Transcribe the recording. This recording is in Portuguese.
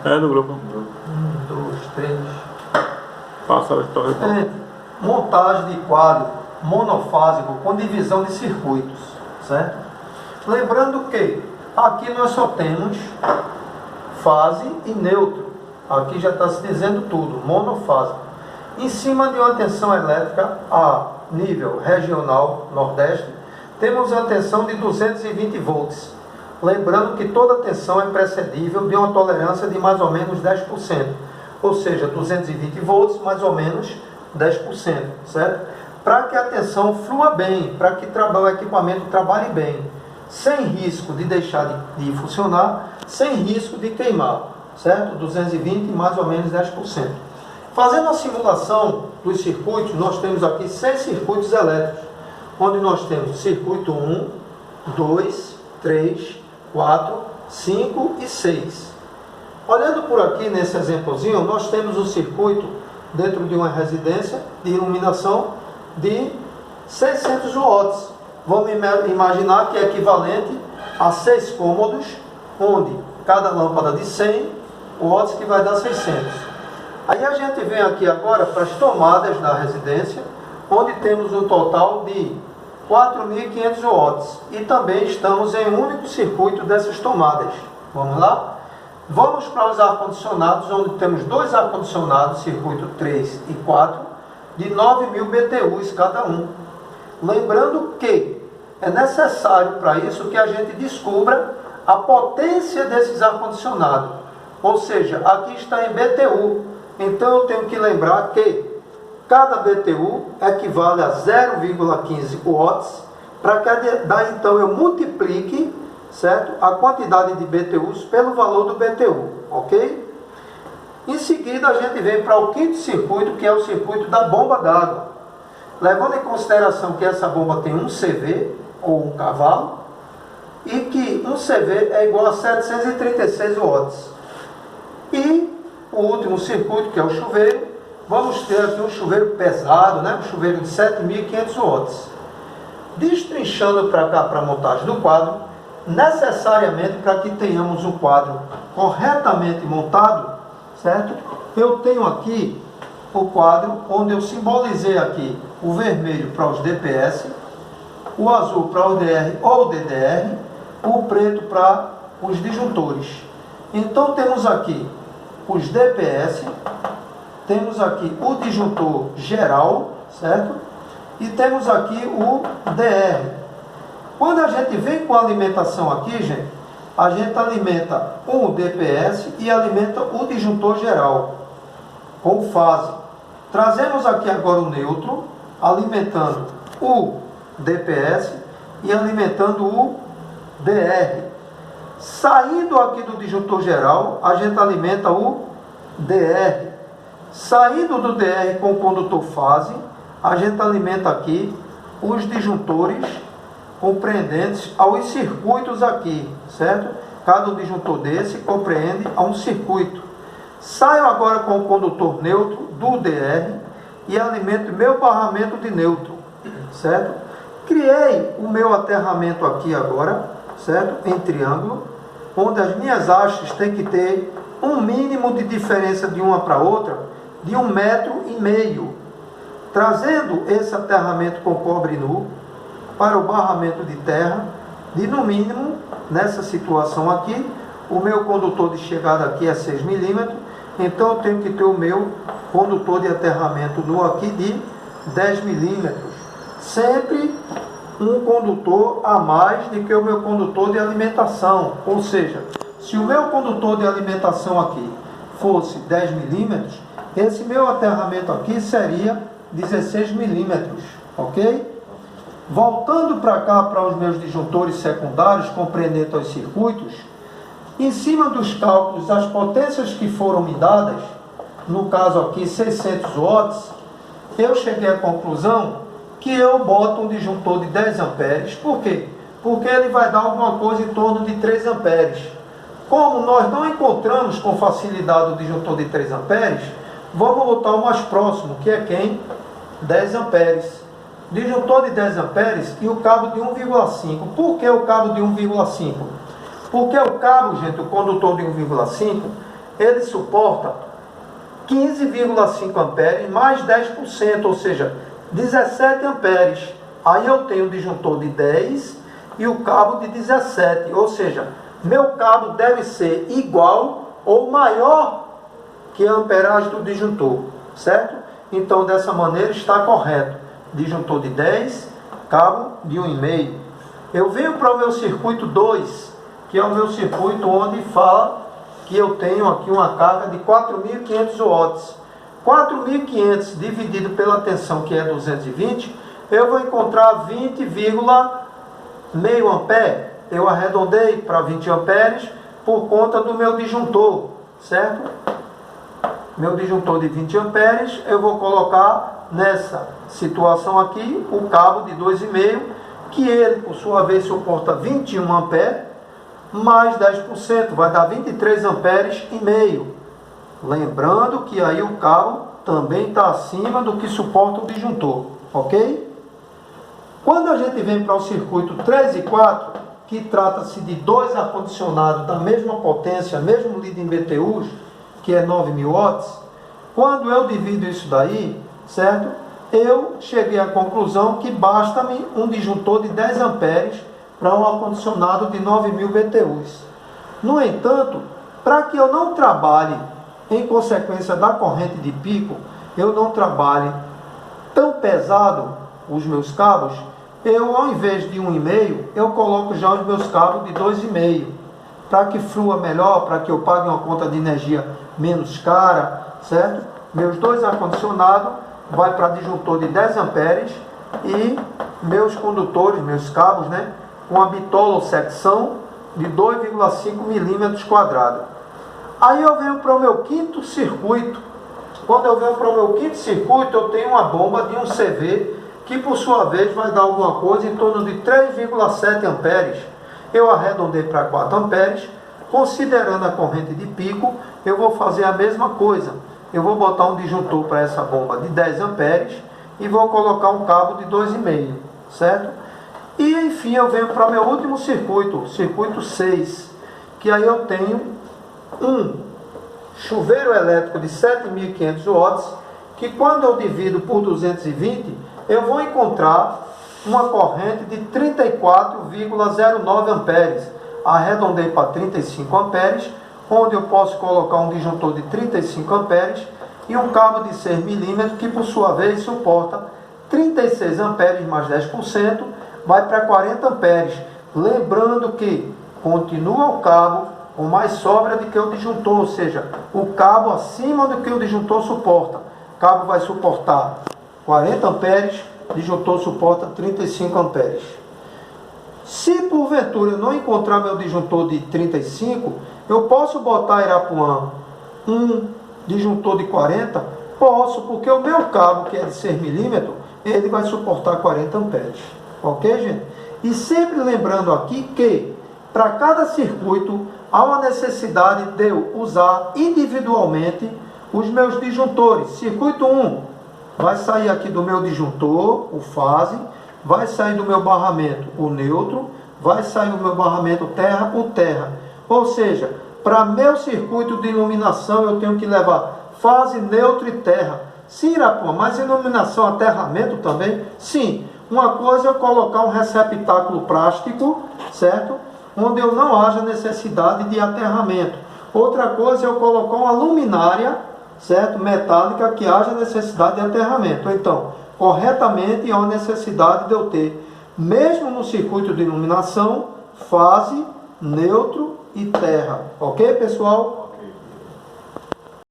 É do grupo. 1, 2, 3. Passa a história. Montagem de quadro monofásico com divisão de circuitos, certo? Lembrando que aqui nós só temos fase e neutro. Aqui já está se dizendo tudo, monofásico. Em cima de uma tensão elétrica a nível regional Nordeste, temos uma tensão de 220 volts. Lembrando que toda tensão é precedível de uma tolerância de mais ou menos 10%. Ou seja, 220 volts, mais ou menos 10%, certo? Para que a tensão flua bem, para que o equipamento trabalhe bem, sem risco de deixar de funcionar, sem risco de queimar, certo? 220, mais ou menos 10%. Fazendo a simulação dos circuitos, nós temos aqui 6 circuitos elétricos, onde nós temos circuito 1, 2, 3, 4, 5 e 6. Olhando por aqui nesse exemplozinho, nós temos um circuito dentro de uma residência de iluminação de 600 watts. Vamos imaginar que é equivalente a 6 cômodos, onde cada lâmpada de 100 watts que vai dar 600. Aí a gente vem aqui agora para as tomadas da residência, onde temos um total de 4.500 watts. E também estamos em um único circuito dessas tomadas. Vamos lá? Vamos para os ar-condicionados, onde temos 2 ar-condicionados, circuito 3 e 4, de 9.000 BTUs cada um. Lembrando que é necessário para isso que a gente descubra a potência desses ar-condicionados. Ou seja, aqui está em BTU. Então eu tenho que lembrar que cada BTU equivale a 0,15 watts, para que daí então eu multiplique, certo, a quantidade de BTUs pelo valor do BTU, ok? Em seguida a gente vem para o quinto circuito, que é o circuito da bomba d'água. Levando em consideração que essa bomba tem um CV, ou um cavalo, e que um CV é igual a 736 watts. E o último circuito, que é o chuveiro, vamos ter aqui um chuveiro pesado, né? Um chuveiro de 7.500 watts. Destrinchando para cá, para a montagem do quadro, necessariamente para que tenhamos um quadro corretamente montado, certo? Eu tenho aqui o quadro onde eu simbolizei aqui o vermelho para os DPS, o azul para o DR ou DDR, o preto para os disjuntores. Então temos aqui os DPS, temos aqui o disjuntor geral, certo? E temos aqui o DR. Quando a gente vem com a alimentação aqui, gente, a gente alimenta o DPS e alimenta o disjuntor geral com fase. Trazemos aqui agora o neutro, alimentando o DPS e alimentando o DR. Saindo aqui do disjuntor geral, a gente alimenta o DR. Saindo do DR com o condutor fase, a gente alimenta aqui os disjuntores compreendentes aos circuitos aqui, certo? Cada disjuntor desse compreende a um circuito. Saio agora com o condutor neutro do DR e alimento meu barramento de neutro, certo? Criei o meu aterramento aqui agora, certo? Em triângulo, onde as minhas hastes têm que ter um mínimo de diferença de uma para outra de 1,5 metros. Trazendo esse aterramento com cobre nu para o barramento de terra, de no mínimo, nessa situação aqui, o meu condutor de chegada aqui é 6 milímetros, então eu tenho que ter o meu condutor de aterramento nu aqui de 10 milímetros. Sempre um condutor a mais do que o meu condutor de alimentação. Ou seja, se o meu condutor de alimentação aqui fosse 10 milímetros, esse meu aterramento aqui seria 16 milímetros, ok? Voltando para cá, para os meus disjuntores secundários, compreendendo os circuitos, em cima dos cálculos, as potências que foram me dadas, no caso aqui 600 watts, eu cheguei à conclusão que eu boto um disjuntor de 10 amperes. Por quê? Porque ele vai dar alguma coisa em torno de 3 amperes. Como nós não encontramos com facilidade o disjuntor de 3 amperes, vamos botar o mais próximo, que é quem? 10 amperes. Disjuntor de 10 amperes e o cabo de 1,5. Por que o cabo de 1,5? Porque o cabo, gente, o condutor de 1,5, ele suporta 15,5 amperes mais 10%, ou seja, 17 amperes. Aí eu tenho o disjuntor de 10 e o cabo de 17, ou seja, meu cabo deve ser igual ou maior que a amperagem do disjuntor, certo? Então, dessa maneira está correto. Disjuntor de 10, cabo de 1,5. Eu venho para o meu circuito 2, que é o meu circuito onde fala que eu tenho aqui uma carga de 4.500 watts. 4.500 dividido pela tensão, que é 220, eu vou encontrar 20,5 ampere. Eu arredondei para 20 amperes por conta do meu disjuntor, certo? Meu disjuntor de 20 amperes, eu vou colocar nessa situação aqui o cabo de 2,5, que ele, por sua vez, suporta 21 amperes, mais 10%, vai dar 23 amperes e meio. Lembrando que aí o cabo também está acima do que suporta o disjuntor, ok? Quando a gente vem para o circuito 3 e 4, que trata-se de dois ar-condicionados da mesma potência, mesmo leading BTUs, que é 9.000 watts, quando eu divido isso daí, certo? Eu cheguei à conclusão que basta-me um disjuntor de 10 amperes para um ar-condicionado de 9.000 BTUs. No entanto, para que eu não trabalhe em consequência da corrente de pico, eu não trabalhe tão pesado os meus cabos, eu, ao invés de 1,5, eu coloco já os meus cabos de 2,5, para que flua melhor, para que eu pague uma conta de energia menos cara, certo? Meus dois ar-condicionados vai para disjuntor de 10 amperes e meus condutores, meus cabos, né, com a bitola ou secção de 2,5 milímetros quadrados. Aí eu venho para o meu quinto circuito. Quando eu venho para o meu quinto circuito, eu tenho uma bomba de um CV, que por sua vez vai dar alguma coisa em torno de 3,7 amperes. Eu arredondei para 4 amperes. Considerando a corrente de pico, eu vou fazer a mesma coisa. Eu vou botar um disjuntor para essa bomba de 10 amperes e vou colocar um cabo de 2,5, certo? E enfim, eu venho para o meu último circuito, circuito 6, que aí eu tenho um chuveiro elétrico de 7.500 watts, que quando eu divido por 220, eu vou encontrar uma corrente de 34,09 amperes. Arredondei para 35 amperes, onde eu posso colocar um disjuntor de 35 amperes e um cabo de 6 milímetros, que por sua vez suporta 36 amperes mais 10%, vai para 40 amperes. Lembrando que continua o cabo com mais sobra do que o disjuntor, ou seja, o cabo acima do que o disjuntor suporta. O cabo vai suportar 40 amperes, o disjuntor suporta 35 amperes. Se porventura eu não encontrar meu disjuntor de 35, eu posso botar a Irapuã um disjuntor de 40? Posso, porque o meu cabo, que é de 6 milímetros, ele vai suportar 40 amperes. Ok, gente? E sempre lembrando aqui que, para cada circuito, há uma necessidade de eu usar individualmente os meus disjuntores. Circuito 1 vai sair aqui do meu disjuntor, o fase, vai sair do meu barramento o neutro, vai sair do meu barramento terra, o terra. Ou seja, para meu circuito de iluminação eu tenho que levar fase, neutro e terra. Sim, Irapuã, mas iluminação, aterramento também? Sim. Uma coisa é eu colocar um receptáculo plástico, certo? Onde eu não haja necessidade de aterramento. Outra coisa é eu colocar uma luminária, certo? Metálica, que haja necessidade de aterramento. Então, corretamente há uma necessidade de eu ter, mesmo no circuito de iluminação, fase, neutro e terra. Ok, pessoal?